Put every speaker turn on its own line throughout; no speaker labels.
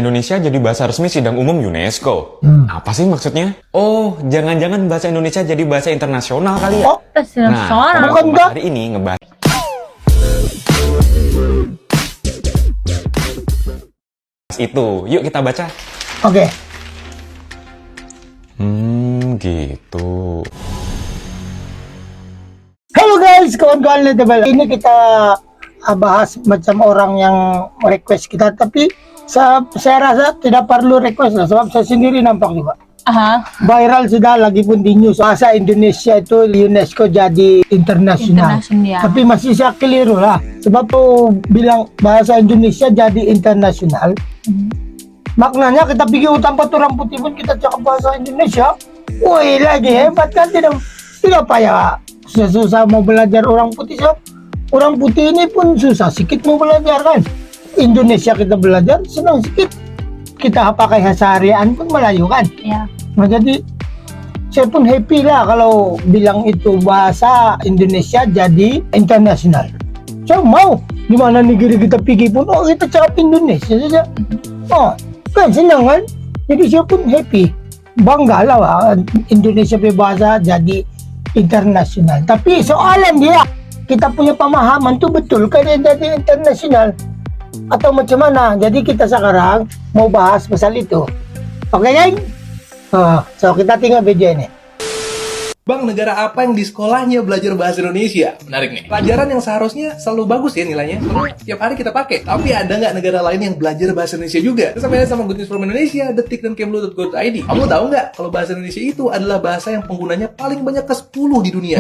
Indonesia jadi bahasa resmi sidang umum UNESCO. Apa sih maksudnya? Oh, jangan-jangan bahasa Indonesia jadi bahasa internasional kali ya?
Oh,
Nah,
bukan enggak?
hari ini ngebahas itu. Yuk kita baca.
Oke.
Gitu.
Halo guys, kawan-kawan Letable. Ini kita bahas macam orang yang request kita, tapi saya rasa tidak perlu request lah, sebab saya sendiri nampak juga. Viral sudah, lagi pun di news. Bahasa Indonesia itu UNESCO jadi internasional. Tapi masih saya keliru lah, sebab tuh bilang bahasa Indonesia jadi internasional. Maknanya kita pikir tanpa orang putih pun kita cakap bahasa Indonesia. Woi, lagi hebat kan? Tidak payah susah mau belajar orang putih. Orang putih ini pun susah sikit mau belajar kan. Indonesia kita belajar senang sikit. Kita pakai seharian pun Melayu kan.
Ya.
Nah, jadi saya pun happy lah kalau bilang itu bahasa Indonesia jadi internasional. Saya mau gimana negeri kita pergi pun, oh kita cakap Indonesia saja. Oh kan senang kan. Jadi saya pun happy, bangga lah Indonesia berbahasa jadi internasional. Tapi soalan dia, kita punya pemahaman tuh betul kan dia jadi internasional atau macam mana? Jadi kita sekarang mau bahas pasal itu. Oke kan? So kita tinggal video ini.
Bang, negara apa yang di sekolahnya belajar bahasa Indonesia? Menarik nih. Pelajaran yang seharusnya selalu bagus ya nilainya. Soalnya tiap hari kita pakai. Tapi ada nggak negara lain yang belajar bahasa Indonesia juga? Terus sama Good News from Indonesia, Detik dan Kemlu.go.id. Kamu tahu nggak kalau bahasa Indonesia itu adalah bahasa yang penggunanya paling banyak ke-10 di dunia.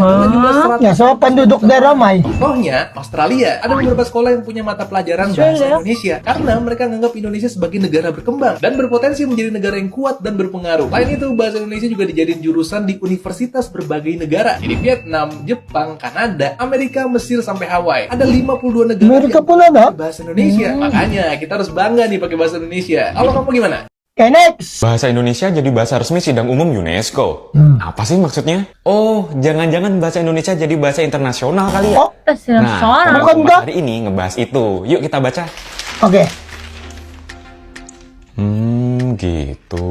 Ya, so penduduk daerah ramai.
Contohnya, Australia. Ada beberapa sekolah yang punya mata pelajaran bahasa Indonesia karena mereka menganggap Indonesia sebagai negara berkembang dan berpotensi menjadi negara yang kuat dan berpengaruh. Selain itu, bahasa Indonesia juga dijadiin jurusan di universitas berbagai negara. Jadi Vietnam, Jepang, Kanada, Amerika, Mesir, sampai Hawaii. Ada 52 negara
Amerika
yang
pun ada
bahasa Indonesia. Makanya kita harus bangga nih pakai bahasa Indonesia. Kalau kamu gimana?
Okay, next.
Bahasa Indonesia jadi bahasa resmi sidang umum UNESCO. Apa sih maksudnya? Oh, jangan-jangan bahasa Indonesia jadi bahasa internasional kali ya?
Oh,
Nah,
bukan enggak?
hari ini ngebahas itu. Yuk kita baca.
Oke.
Gitu.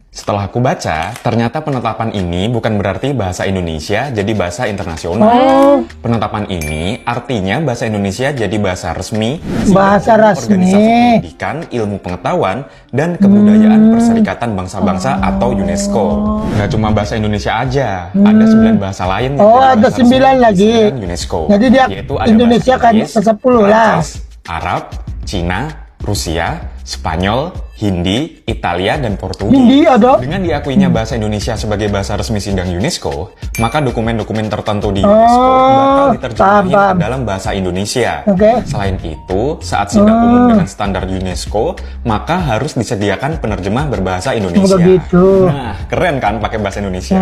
Setelah aku baca, ternyata penetapan ini bukan berarti bahasa Indonesia jadi bahasa internasional. Penetapan ini artinya bahasa Indonesia jadi bahasa resmi,
Bahasa resmi.
Organisasi Pendidikan, Ilmu Pengetahuan, dan Kebudayaan Perserikatan Bangsa-Bangsa atau UNESCO. Nggak cuma bahasa Indonesia aja, ada 9 bahasa lain.
Oh,
yang jadi
ada
bahasa
9
resmi
lagi.
di sidang UNESCO.
Jadi dia
Yaitu ada
Indonesia
bahasa
kan
Inggris,
10 lah.
Prancis, Arab, Cina, Rusia, Spanyol, Hindi, Italia, dan Portugis.
Hindi ada.
Dengan diakuinya bahasa Indonesia sebagai bahasa resmi sidang UNESCO, maka dokumen-dokumen tertentu di UNESCO bakal diterjemahin ke dalam bahasa Indonesia. Selain itu, saat sidang umum dengan standar UNESCO, maka harus disediakan penerjemah berbahasa Indonesia.
Begitu.
Nah, keren kan pakai bahasa Indonesia?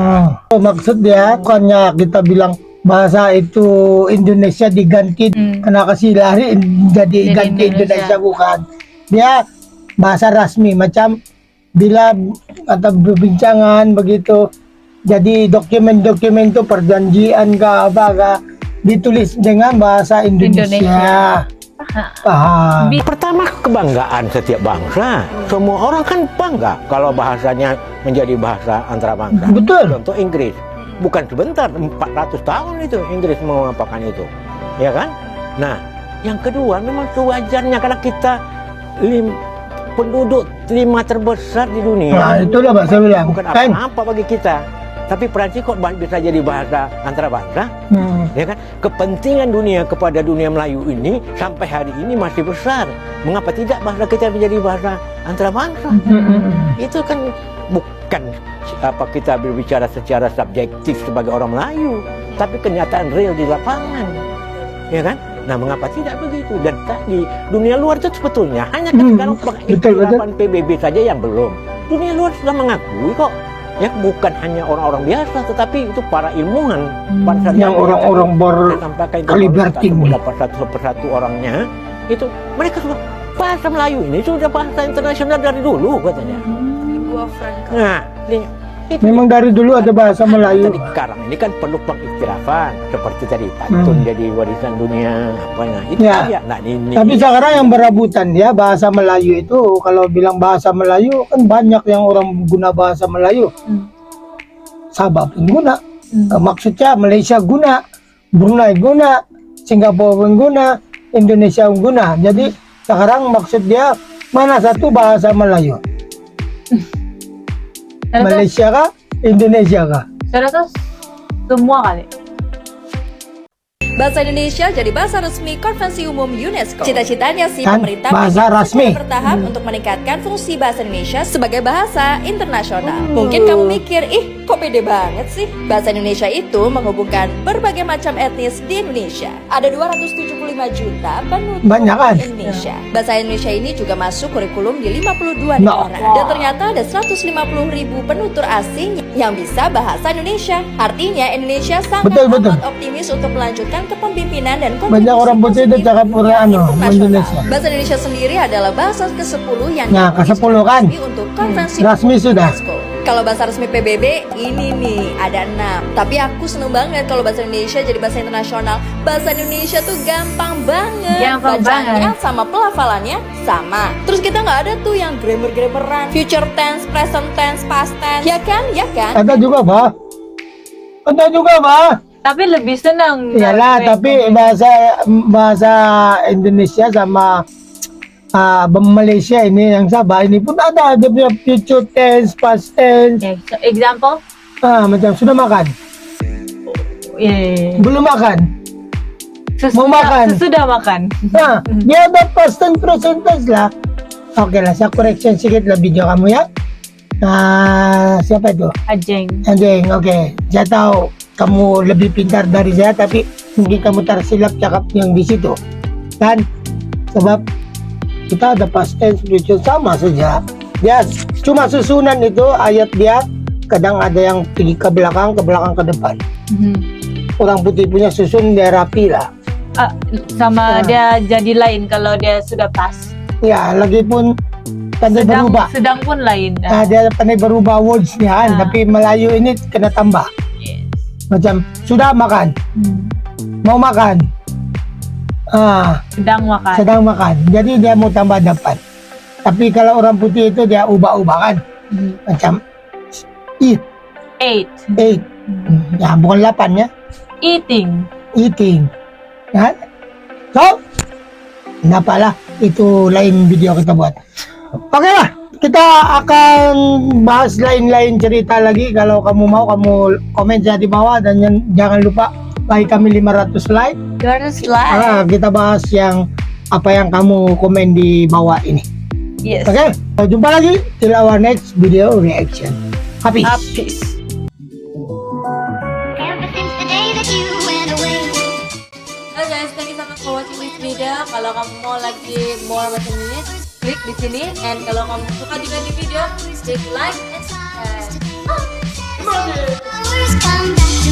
Oh, maksud dia bukannya kita bilang bahasa itu Indonesia diganti karena kasih lari jadi ganti Indonesia, bukan. Dia bahasa resmi macam bila atau perbincangan begitu. Jadi dokumen-dokumen itu perjanjian apa ditulis dengan bahasa Indonesia. Paham.
Pertama, kebanggaan setiap bangsa. Semua orang kan bangga kalau bahasanya menjadi bahasa antarabangsa.
Betul.
Contoh Inggris. Bukan sebentar, 400 tahun itu Inggris mengapakan itu. Ya kan? Nah, yang kedua memang kewajarnya karena kita penduduk 5 terbesar di dunia.
Nah, itulah bahasa bilang.
Bukan apa-apa bagi kita. Tapi Perancis kok bisa jadi bahasa antarabangsa? Ya kan? Kepentingan dunia kepada dunia Melayu ini sampai hari ini masih besar. Mengapa tidak bahasa kita menjadi bahasa antarabangsa? Itu kan bukan apa kita berbicara secara subjektif sebagai orang Melayu, tapi kenyataan real di lapangan. Ya kan? Nah, mengapa tidak begitu? Dan tadi dunia luar itu sebetulnya hanya sekarang penerapan PBB saja yang belum. Dunia luar sudah mengakui kok. Ya, bukan hanya orang-orang biasa, tetapi itu para ilmuwan,
yang orang-orang berkaliber tinggi.
Satu persatu orangnya itu mereka sudah bahasa Melayu ini sudah bahasa internasional dari dulu katanya.
Gua Frank.
Nah,
Memang dari dulu ada bahasa Melayu.
Tadi sekarang ini kan perlu pengiktirafan seperti tadi pantun jadi warisan dunia apa nah itu
Ya.
ya nah ini.
Tapi sekarang yang berebutan ya bahasa Melayu itu, kalau bilang bahasa Melayu kan banyak yang orang guna bahasa Melayu. Sabah pun guna. Maksudnya Malaysia guna, Brunei guna, Singapura pun guna, Indonesia pun guna. Jadi sekarang maksud dia mana satu bahasa Melayu? Malaysia kah? Indonesia kah?
Saya rasa semua kali.
Bahasa Indonesia jadi bahasa resmi Konvensi Umum UNESCO. Cita-citanya sih
Kan,
pemerintah
bahasa
secara
resmi.
bertahap untuk meningkatkan fungsi bahasa Indonesia sebagai bahasa internasional. Mungkin kamu mikir, ih kok pede banget sih? Bahasa Indonesia itu menghubungkan berbagai macam etnis di Indonesia. Ada 275 juta penutur
Banyak kan?
Indonesia. Bahasa Indonesia ini juga masuk kurikulum di 52
No.
negara. Dan ternyata ada 150 ribu penutur asing yang bisa bahasa Indonesia. Artinya Indonesia sangat
Betul.
amat optimis untuk melanjutkan kepemimpinan dan
Banyak orang putih itu
positif
cakap
dunia internasional.
Indonesia.
Bahasa Indonesia sendiri adalah bahasa ke-10 yang
Nah,
diakui
ke-10 kan?
resmi untuk konvensi
Resmi
umum
sudah.
UNESCO. Kalau bahasa resmi PBB ini nih ada 6. Tapi aku seneng banget kalau bahasa Indonesia jadi bahasa internasional. Bahasa Indonesia tuh gampang banget.
Gampang
Bacaannya
banget.
sama pelafalannya sama. Terus kita nggak ada tuh yang grammar-grammaran, future tense, present tense, past tense. Ya kan? Ya kan?
Ada juga, Bah. Ada juga, Bah.
Tapi lebih senang.
Iyalah, tapi bahasa Indonesia sama Malaysia ini yang Sabah ini pun ada dia punya future tense, past tense.
Okay, so example?
Macam sudah makan, belum makan. Mau makan.
Sesudah makan.
Dia ada past tense, present tense lah. Oke lah, saya correction sedikit lah video kamu ya. Siapa itu?
Ajeng.
Anjing, oke. Saya tahu kamu lebih pintar dari saya, tapi mungkin kamu tersilap cakap yang di situ, kan? Sebab kita ada past tense, future sama saja. Dia cuma susunan itu ayat dia kadang ada yang pergi ke belakang ke depan. Orang putih punya susun dia rapi lah.
Sama dia jadi lain kalau dia sudah pas.
Ya, lagi pun pandai berubah.
Sedang pun lain.
Dia pandai berubah words-nya kan, tapi Melayu ini kena tambah. Macam sudah makan, mau makan,
Sedang makan.
sedang makan. Jadi dia mau tambah depan. Tapi kalau orang putih itu dia ubah-ubah kan, macam eat,
8.
ya bukan 8 ya,
Eating.
eating, kan? So, kenapa lah itu lain video kita buat. Oke lah, kita akan bahas lain-lain cerita lagi. Kalau kamu mau, kamu komen saja di bawah dan jangan lupa bagi kami 500 like.
200 like.
Kita bahas yang apa yang kamu komen di bawah ini.
Yes.
Oke, jumpa lagi till our next video reaction. Happy.
Peace.
Ever since the day that you went away.
Halo guys, thank you so much for watching this video. Kalau kamu mau lagi more macam ini, klik di sini. And kalau kamu suka juga di video, please klik like and subscribe.
Always come back.